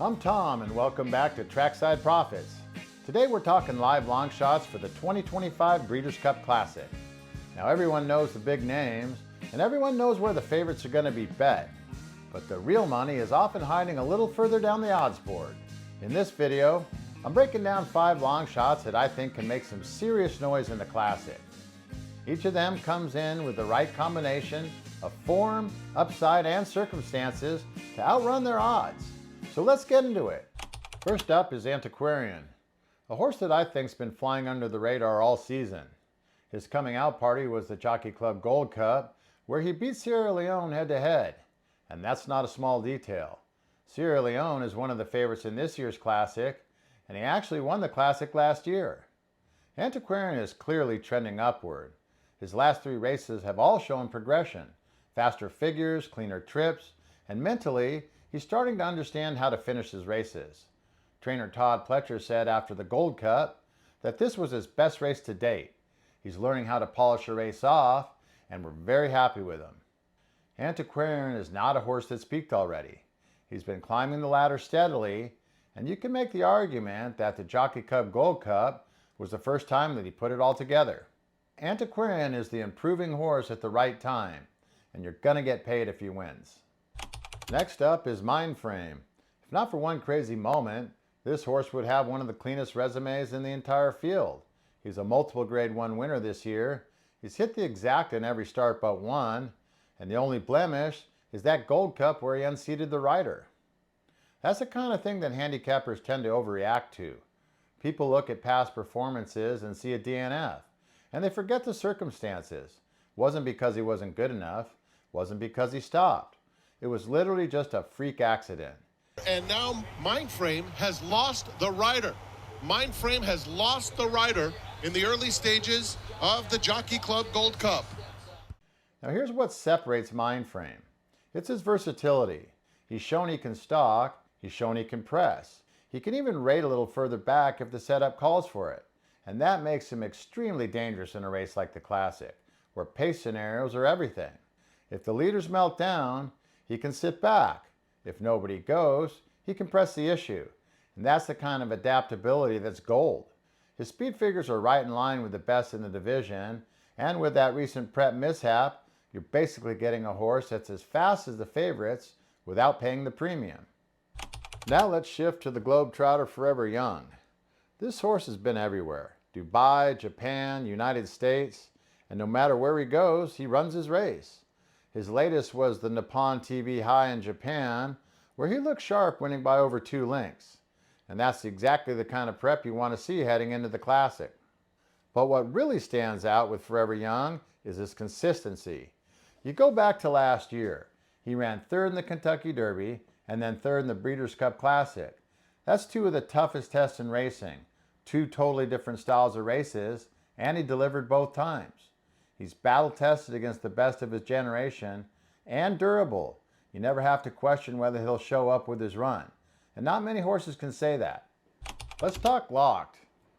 I'm Tom and welcome back to Trackside Profits. Today we're talking live long shots for the 2025 Breeders Cup Classic. Now everyone knows the big names and everyone knows where the favorites are going to be bet. But the real money is often hiding a little further down the odds board. In this video, I'm breaking down 5 long shots that I think can make some serious noise in the Classic. Each of them comes in with the right combination of form, upside, and circumstances to outrun their odds. So let's get into it. First up is Antiquarian, a horse that I think's been flying under the radar all season. His coming out party was the Jockey Club Gold Cup, where he beat Sierra Leone head-to-head. And that's not a small detail. Sierra Leone is one of the favorites in this year's Classic, and he actually won the Classic last year. Antiquarian is clearly trending upward. His last 3 races have all shown progression, faster figures, cleaner trips, and mentally, he's starting to understand how to finish his races. Trainer Todd Pletcher said after the Gold Cup that this was his best race to date. He's learning how to polish a race off, and we're very happy with him. Antiquarian is not a horse that's peaked already. He's been climbing the ladder steadily, and you can make the argument that the Jockey Club Gold Cup was the first time that he put it all together. Antiquarian is the improving horse at the right time, and you're gonna get paid if he wins. Next up is Mindframe. If not for one crazy moment, this horse would have one of the cleanest resumes in the entire field. He's a multiple grade 1 winner this year. He's hit the exact in every start but one, and the only blemish is that Gold Cup where he unseated the rider. That's the kind of thing that handicappers tend to overreact to. People look at past performances and see a DNF, and they forget the circumstances. Wasn't because he wasn't good enough, wasn't because he stopped. It was literally just a freak accident. And now Mindframe has lost the rider. Mindframe has lost the rider in the early stages of the Jockey Club Gold Cup. Now here's what separates Mindframe. It's his versatility. He's shown he can stalk, he's shown he can press. He can even rate a little further back if the setup calls for it. And that makes him extremely dangerous in a race like the Classic, where pace scenarios are everything. If the leaders melt down, he can sit back. If nobody goes, he can press the issue. And that's the kind of adaptability that's gold. His speed figures are right in line with the best in the division, and with that recent prep mishap, you're basically getting a horse that's as fast as the favorites without paying the premium. Now let's shift to the Globetrotter Forever Young. This horse has been everywhere. Dubai, Japan, United States, and no matter where he goes, he runs his race. His latest was the Nippon TV High in Japan, where he looked sharp, winning by over 2 lengths. And that's exactly the kind of prep you want to see heading into the Classic. But what really stands out with Forever Young is his consistency. You go back to last year. He ran 3rd in the Kentucky Derby and then 3rd in the Breeders' Cup Classic. That's 2 of the toughest tests in racing, 2 totally different styles of races, and he delivered both times. He's battle tested against the best of his generation and durable. You never have to question whether he'll show up with his run. And not many horses can say that. Let's talk Locked.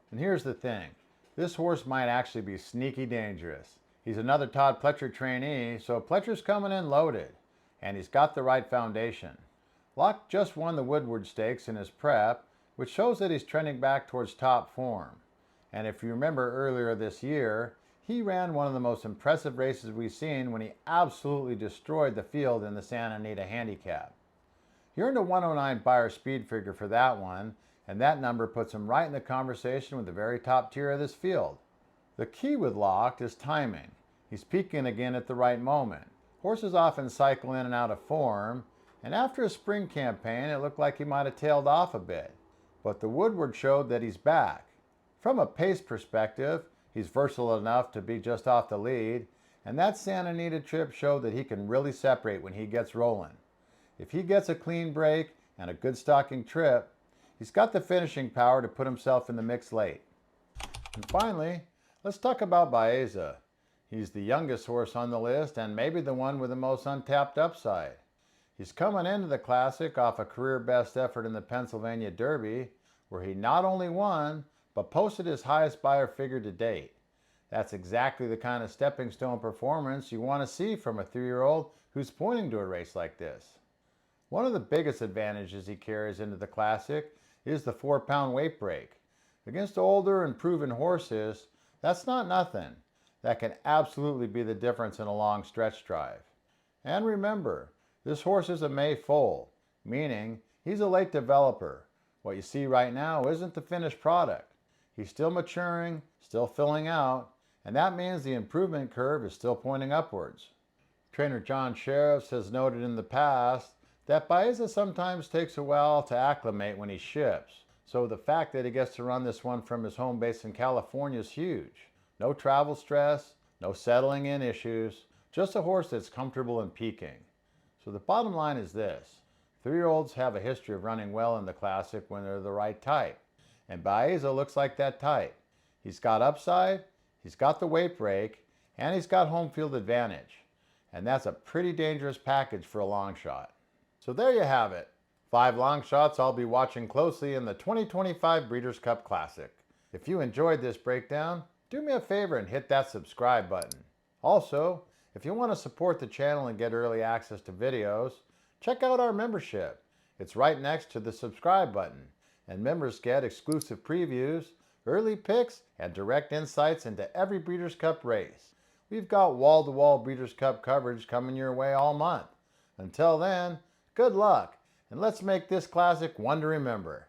And here's the thing. This horse might actually be sneaky dangerous. He's another Todd Pletcher trainee, so Pletcher's coming in loaded. And he's got the right foundation. Locked just won the Woodward Stakes in his prep, which shows that he's trending back towards top form. And if you remember earlier this year, he ran one of the most impressive races we've seen when he absolutely destroyed the field in the Santa Anita Handicap. He earned a 109 Beyer speed figure for that one, and that number puts him right in the conversation with the very top tier of this field. The key with Locked is timing. He's peaking again at the right moment. Horses often cycle in and out of form, and after a spring campaign, it looked like he might have tailed off a bit. But the Woodward showed that he's back. From a pace perspective, he's versatile enough to be just off the lead, and that Santa Anita trip showed that he can really separate when he gets rolling. If he gets a clean break and a good stalking trip, he's got the finishing power to put himself in the mix late. And finally, let's talk about Baeza. He's the youngest horse on the list and maybe the one with the most untapped upside. He's coming into the Classic off a career best effort in the Pennsylvania Derby, where he not only won, but posted his highest Beyer figure to date. That's exactly the kind of stepping stone performance you want to see from a 3-year-old who's pointing to a race like this. One of the biggest advantages he carries into the Classic is the 4-pound weight break. Against older and proven horses, that's not nothing. That can absolutely be the difference in a long stretch drive. And remember, this horse is a May foal, meaning he's a late developer. What you see right now isn't the finished product. He's still maturing, still filling out, and that means the improvement curve is still pointing upwards. Trainer John Sheriffs has noted in the past that Baeza sometimes takes a while to acclimate when he ships, so the fact that he gets to run this one from his home base in California is huge. No travel stress, no settling in issues, just a horse that's comfortable in peaking. So the bottom line is this: 3-year-olds have a history of running well in the Classic when they're the right type, and Baeza looks like that type. He's got upside, he's got the weight break, and he's got home field advantage. And that's a pretty dangerous package for a long shot. So there you have it. 5 long shots I'll be watching closely in the 2025 Breeders Cup Classic. If you enjoyed this breakdown, do me a favor and hit that subscribe button. Also, if you want to support the channel and get early access to videos, check out our membership. It's right next to the subscribe button, and members get exclusive previews, early picks, and direct insights into every Breeders' Cup race. We've got wall-to-wall Breeders' Cup coverage coming your way all month. Until then, good luck, and let's make this Classic one to remember.